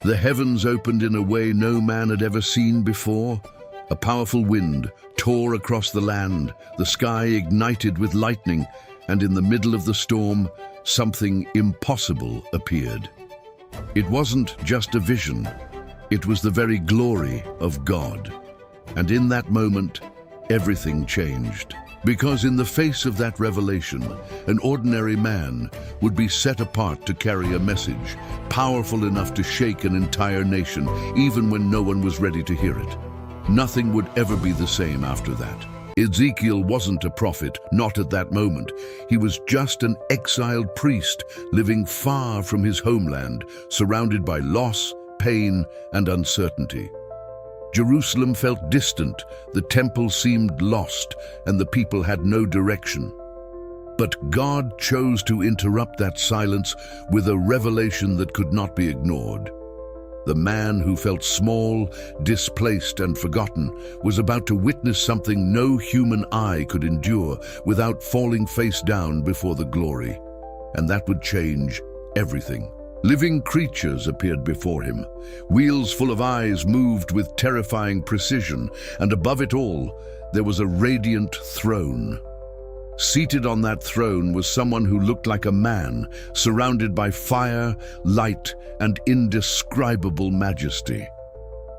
The heavens opened in a way no man had ever seen before. A powerful wind tore across the land, the sky ignited with lightning, and in the middle of the storm, something impossible appeared. It wasn't just a vision, it was the very glory of God. And in that moment, everything changed. Because in the face of that revelation, an ordinary man would be set apart to carry a message, powerful enough to shake an entire nation, even when no one was ready to hear it. Nothing would ever be the same after that. Ezekiel wasn't a prophet, not at that moment. He was just an exiled priest living far from his homeland, surrounded by loss, pain, and uncertainty. Jerusalem felt distant, the temple seemed lost, and the people had no direction. But God chose to interrupt that silence with a revelation that could not be ignored. The man who felt small, displaced, and forgotten was about to witness something no human eye could endure without falling face down before the glory. And that would change everything. Living creatures appeared before him. Wheels full of eyes moved with terrifying precision, and above it all, there was a radiant throne. Seated on that throne was someone who looked like a man, surrounded by fire, light, and indescribable majesty.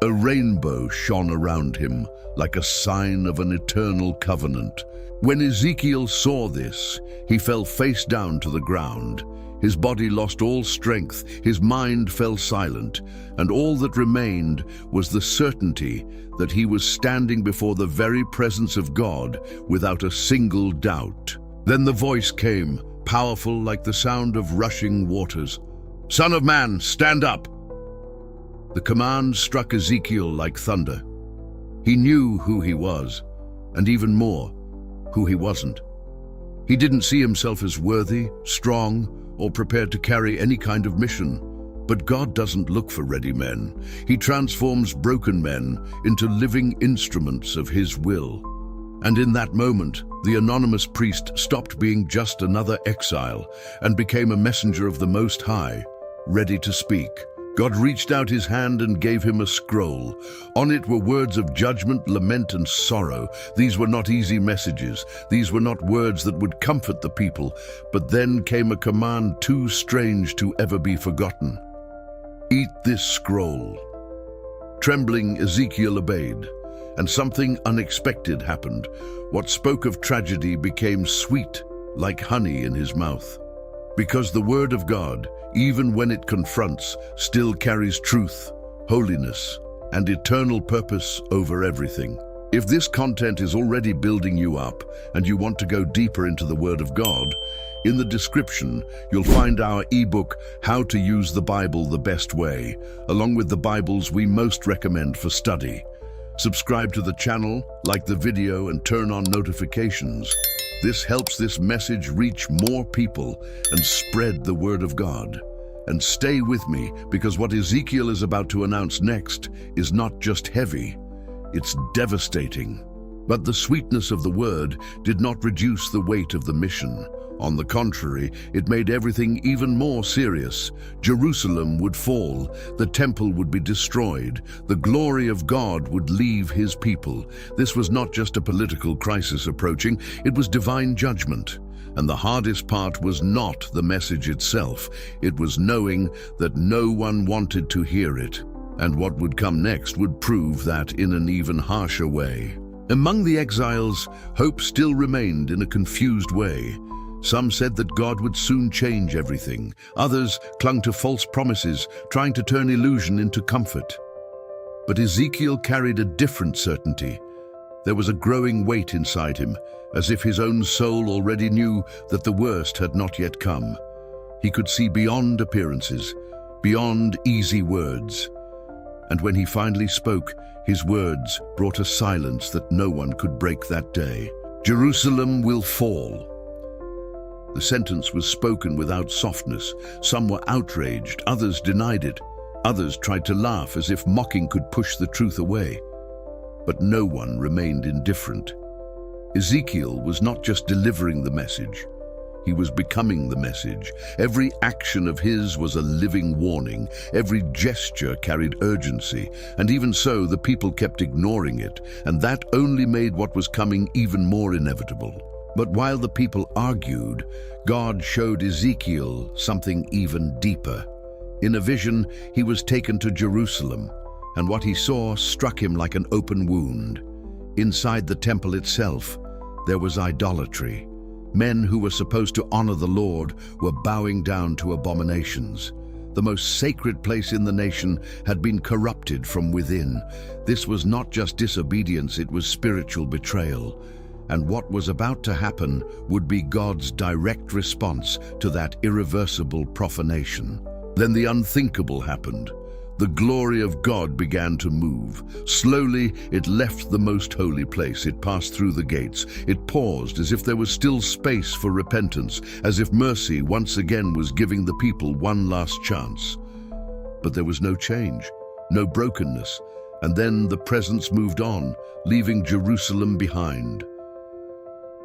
A rainbow shone around him, like a sign of an eternal covenant. When Ezekiel saw this, he fell face down to the ground. His body lost all strength, his mind fell silent, and all that remained was the certainty that he was standing before the very presence of God without a single doubt. Then the voice came, powerful like the sound of rushing waters. "Son of man, stand up!" The command struck Ezekiel like thunder. He knew who he was, and even more, who he wasn't. He didn't see himself as worthy, strong, or prepared to carry any kind of mission. But God doesn't look for ready men. He transforms broken men into living instruments of His will. And in that moment, the anonymous priest stopped being just another exile and became a messenger of the Most High, ready to speak. God reached out His hand and gave him a scroll. On it were words of judgment, lament, and sorrow. These were not easy messages. These were not words that would comfort the people. But then came a command too strange to ever be forgotten. "Eat this scroll." Trembling, Ezekiel obeyed, and something unexpected happened. What spoke of tragedy became sweet, like honey in his mouth. Because the Word of God, even when it confronts, still carries truth, holiness, and eternal purpose over everything. If this content is already building you up and you want to go deeper into the Word of God, in the description you'll find our ebook, How to Use the Bible the Best Way, along with the Bibles we most recommend for study. Subscribe to the channel, like the video, and turn on notifications. This helps this message reach more people and spread the Word of God. And stay with me, because what Ezekiel is about to announce next is not just heavy, it's devastating. But the sweetness of the Word did not reduce the weight of the mission. On the contrary, it made everything even more serious. Jerusalem would fall, the temple would be destroyed, the glory of God would leave His people. This was not just a political crisis approaching, it was divine judgment. And the hardest part was not the message itself, it was knowing that no one wanted to hear it. And what would come next would prove that in an even harsher way. Among the exiles, hope still remained in a confused way. Some said that God would soon change everything. Others clung to false promises, trying to turn illusion into comfort. But Ezekiel carried a different certainty. There was a growing weight inside him, as if his own soul already knew that the worst had not yet come. He could see beyond appearances, beyond easy words. And when he finally spoke, his words brought a silence that no one could break that day. Jerusalem will fall. The sentence was spoken without softness. Some were outraged, others denied it. Others tried to laugh as if mocking could push the truth away. But no one remained indifferent. Ezekiel was not just delivering the message. He was becoming the message. Every action of his was a living warning. Every gesture carried urgency. And even so, the people kept ignoring it, and that only made what was coming even more inevitable. But while the people argued, God showed Ezekiel something even deeper. In a vision, he was taken to Jerusalem, and what he saw struck him like an open wound. Inside the temple itself, there was idolatry. Men who were supposed to honor the Lord were bowing down to abominations. The most sacred place in the nation had been corrupted from within. This was not just disobedience, it was spiritual betrayal. And what was about to happen would be God's direct response to that irreversible profanation. Then the unthinkable happened. The glory of God began to move. Slowly, it left the most holy place. It passed through the gates. It paused as if there was still space for repentance, as if mercy once again was giving the people one last chance. But there was no change, no brokenness, and then the presence moved on, leaving Jerusalem behind.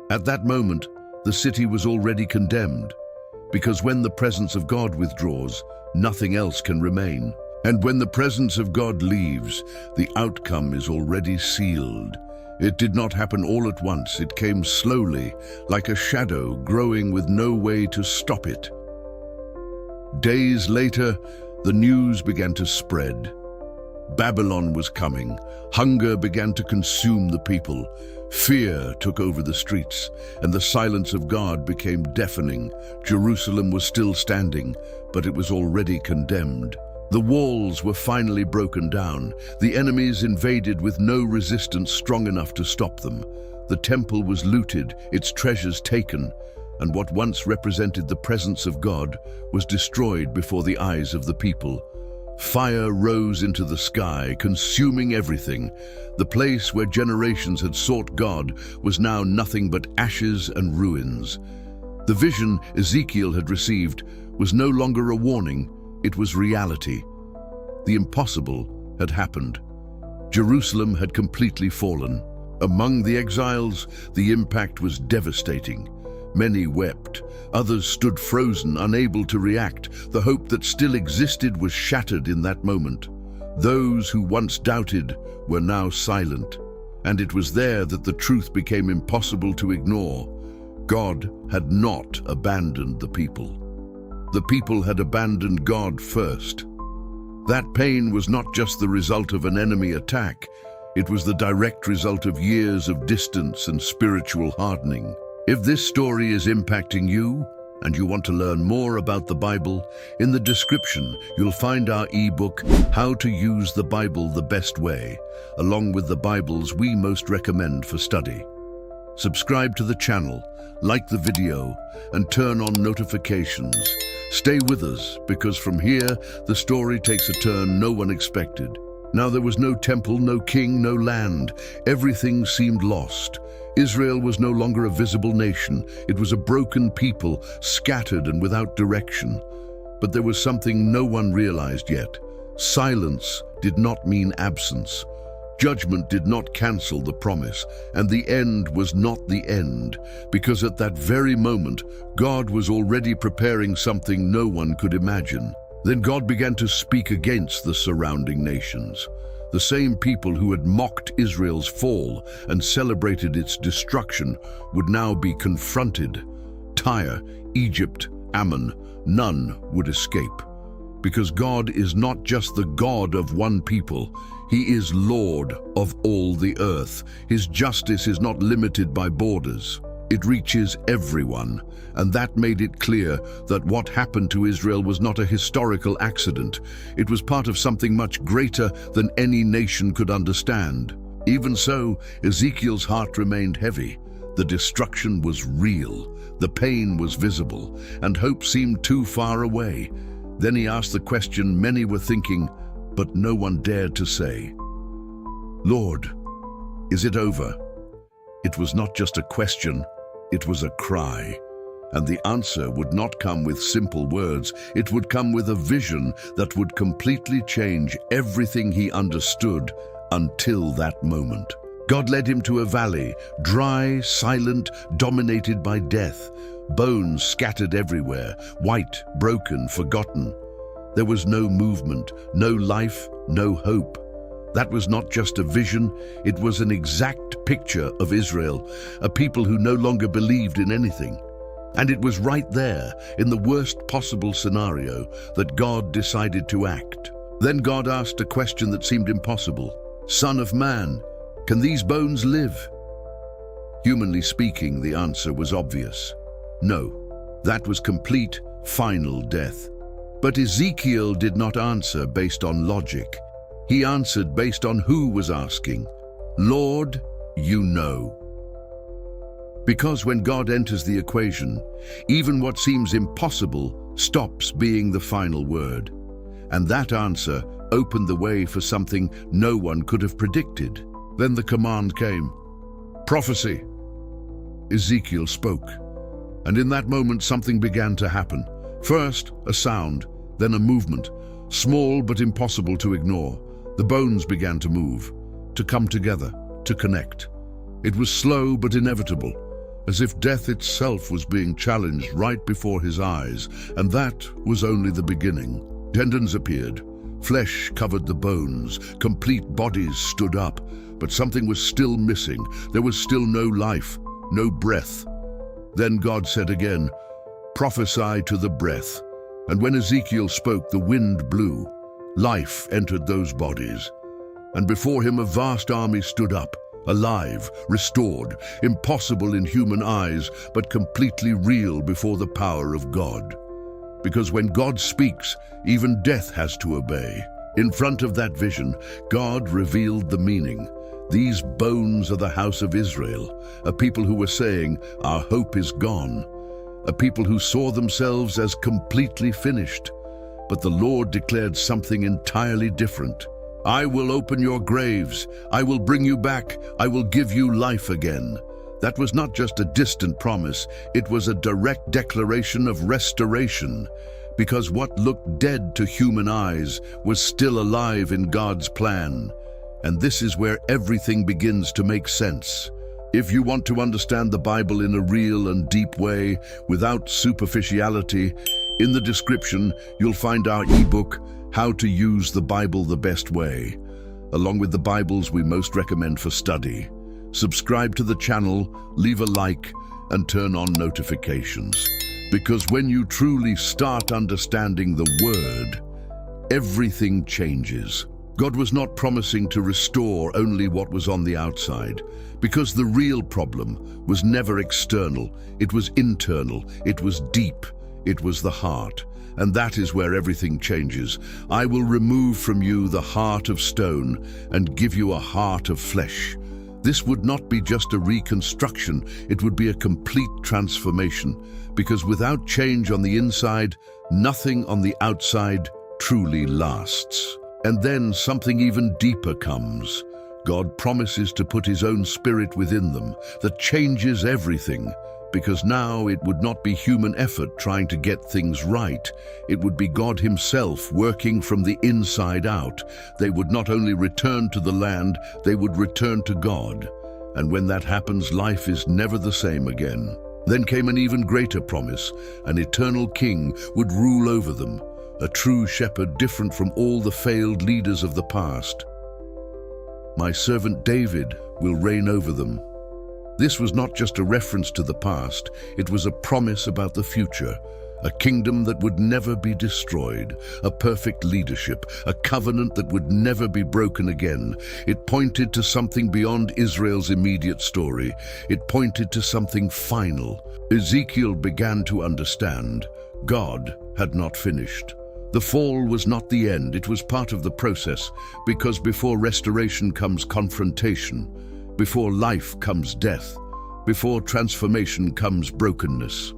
At that moment, the city was already condemned, because when the presence of God withdraws, nothing else can remain. And when the presence of God leaves, the outcome is already sealed. It did not happen all at once. It came slowly, like a shadow growing with no way to stop it. Days later, the news began to spread. Babylon was coming. Hunger began to consume the people. Fear took over the streets, and the silence of God became deafening. Jerusalem was still standing, but it was already condemned. The walls were finally broken down. The enemies invaded with no resistance strong enough to stop them. The temple was looted, its treasures taken, and what once represented the presence of God was destroyed before the eyes of the people. Fire rose into the sky, consuming everything. The place where generations had sought God was now nothing but ashes and ruins. The vision Ezekiel had received was no longer a warning. It was reality. The impossible had happened. Jerusalem had completely fallen. Among the exiles, the impact was devastating. Many wept. Others stood frozen, unable to react. The hope that still existed was shattered in that moment. Those who once doubted were now silent. And it was there that the truth became impossible to ignore. God had not abandoned the people. The people had abandoned God first. That pain was not just the result of an enemy attack, it was the direct result of years of distance and spiritual hardening. If this story is impacting you, and you want to learn more about the Bible, in the description you'll find our ebook, How to Use the Bible the Best Way, along with the Bibles we most recommend for study. Subscribe to the channel, like the video, and turn on notifications. Stay with us, because from here, the story takes a turn no one expected. Now there was no temple, no king, no land. Everything seemed lost. Israel was no longer a visible nation. It was a broken people, scattered and without direction. But there was something no one realized yet. Silence did not mean absence. Judgment did not cancel the promise, and the end was not the end, because at that very moment, God was already preparing something no one could imagine. Then God began to speak against the surrounding nations. The same people who had mocked Israel's fall and celebrated its destruction would now be confronted. Tyre, Egypt, Ammon, none would escape. Because God is not just the God of one people, He is Lord of all the earth. His justice is not limited by borders. It reaches everyone, and that made it clear that what happened to Israel was not a historical accident. It was part of something much greater than any nation could understand. Even so, Ezekiel's heart remained heavy. The destruction was real, the pain was visible, and hope seemed too far away. Then he asked the question many were thinking, but no one dared to say. Lord, is it over? It was not just a question, it was a cry. And the answer would not come with simple words, it would come with a vision that would completely change everything he understood until that moment. God led him to a valley, dry, silent, dominated by death. Bones scattered everywhere, white, broken, forgotten. There was no movement, no life, no hope. That was not just a vision, it was an exact picture of Israel, a people who no longer believed in anything. And it was right there, in the worst possible scenario, that God decided to act. Then God asked a question that seemed impossible. "Son of man, can these bones live?" Humanly speaking, the answer was obvious. No, that was complete, final death. But Ezekiel did not answer based on logic. He answered based on who was asking. "Lord, you know." Because when God enters the equation, even what seems impossible stops being the final word. And that answer opened the way for something no one could have predicted. Then the command came. Prophecy. Ezekiel spoke. And in that moment something began to happen. First, a sound, then a movement, small but impossible to ignore. The bones began to move, to come together, to connect. It was slow but inevitable, as if death itself was being challenged right before his eyes, and that was only the beginning. Tendons appeared, flesh covered the bones, complete bodies stood up, but something was still missing. There was still no life, no breath. Then God said again, "Prophesy to the breath." And when Ezekiel spoke, the wind blew. Life entered those bodies. And before him a vast army stood up, alive, restored, impossible in human eyes, but completely real before the power of God. Because when God speaks, even death has to obey. In front of that vision, God revealed the meaning. These bones are the house of Israel, a people who were saying, "Our hope is gone," a people who saw themselves as completely finished. But the Lord declared something entirely different. "I will open your graves, I will bring you back, I will give you life again." That was not just a distant promise, it was a direct declaration of restoration, because what looked dead to human eyes was still alive in God's plan. And this is where everything begins to make sense. If you want to understand the Bible in a real and deep way, without superficiality, in the description you'll find our ebook, How to Use the Bible the Best Way, along with the Bibles we most recommend for study. Subscribe to the channel, leave a like, and turn on notifications. Because when you truly start understanding the Word, everything changes. God was not promising to restore only what was on the outside, because the real problem was never external, it was internal, it was deep, it was the heart. And that is where everything changes. "I will remove from you the heart of stone and give you a heart of flesh." This would not be just a reconstruction, it would be a complete transformation, because without change on the inside, nothing on the outside truly lasts. And then something even deeper comes. God promises to put His own Spirit within them that changes everything, because now it would not be human effort trying to get things right. It would be God Himself working from the inside out. They would not only return to the land, they would return to God. And when that happens, life is never the same again. Then came an even greater promise. An eternal king would rule over them, a true shepherd different from all the failed leaders of the past. "My servant David will reign over them." This was not just a reference to the past, it was a promise about the future, a kingdom that would never be destroyed, a perfect leadership, a covenant that would never be broken again. It pointed to something beyond Israel's immediate story. It pointed to something final. Ezekiel began to understand. God had not finished. The fall was not the end, it was part of the process, because before restoration comes confrontation, before life comes death, before transformation comes brokenness.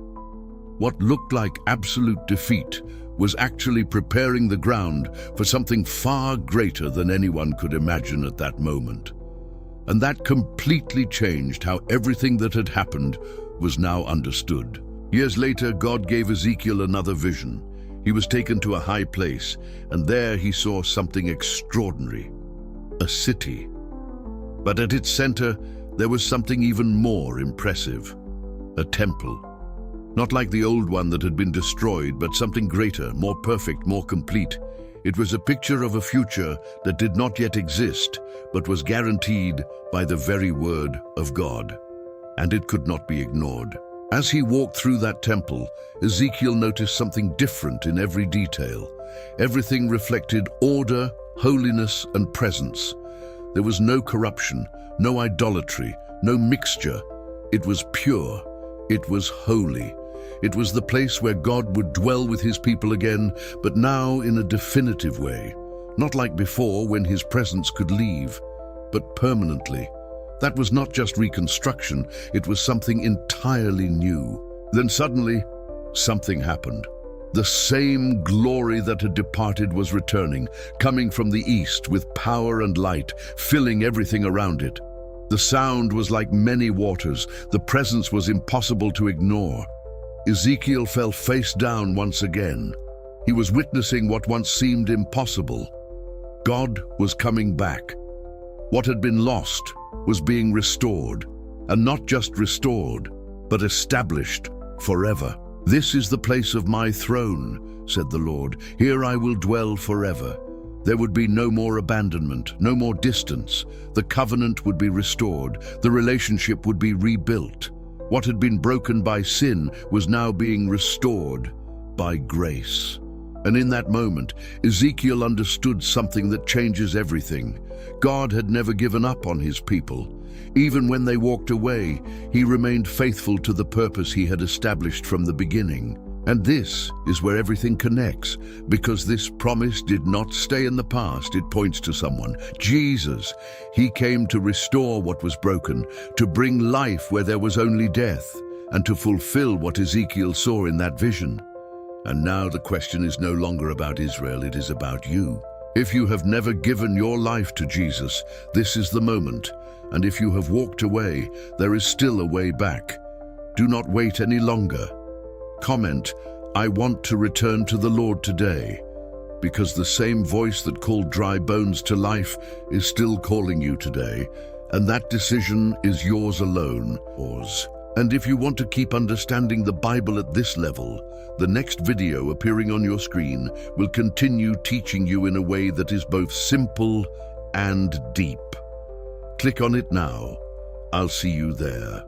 What looked like absolute defeat was actually preparing the ground for something far greater than anyone could imagine at that moment. And that completely changed how everything that had happened was now understood. Years later, God gave Ezekiel another vision. He was taken to a high place, and there he saw something extraordinary. A city. But at its center, there was something even more impressive. A temple. Not like the old one that had been destroyed, but something greater, more perfect, more complete. It was a picture of a future that did not yet exist, but was guaranteed by the very word of God. And it could not be ignored. As he walked through that temple, Ezekiel noticed something different in every detail. Everything reflected order, holiness, and presence. There was no corruption, no idolatry, no mixture. It was pure. It was holy. It was the place where God would dwell with his people again, but now in a definitive way. Not like before when his presence could leave, but permanently. That was not just reconstruction, it was something entirely new. Then suddenly, something happened. The same glory that had departed was returning, coming from the east with power and light, filling everything around it. The sound was like many waters. The presence was impossible to ignore. Ezekiel fell face down once again. He was witnessing what once seemed impossible. God was coming back. What had been lost was being restored, and not just restored, but established forever. "This is the place of my throne," said the Lord. "Here I will dwell forever." There would be no more abandonment, no more distance. The covenant would be restored. The relationship would be rebuilt. What had been broken by sin was now being restored by grace. And in that moment, Ezekiel understood something that changes everything. God had never given up on his people. Even when they walked away, he remained faithful to the purpose he had established from the beginning. And this is where everything connects, because this promise did not stay in the past. It points to someone, Jesus. He came to restore what was broken, to bring life where there was only death, and to fulfill what Ezekiel saw in that vision. And now the question is no longer about Israel, it is about you. If you have never given your life to Jesus, this is the moment. And if you have walked away, there is still a way back. Do not wait any longer. Comment, "I want to return to the Lord today," because the same voice that called dry bones to life is still calling you today, and that decision is yours alone. And if you want to keep understanding the Bible at this level, the next video appearing on your screen will continue teaching you in a way that is both simple and deep. Click on it now. I'll see you there.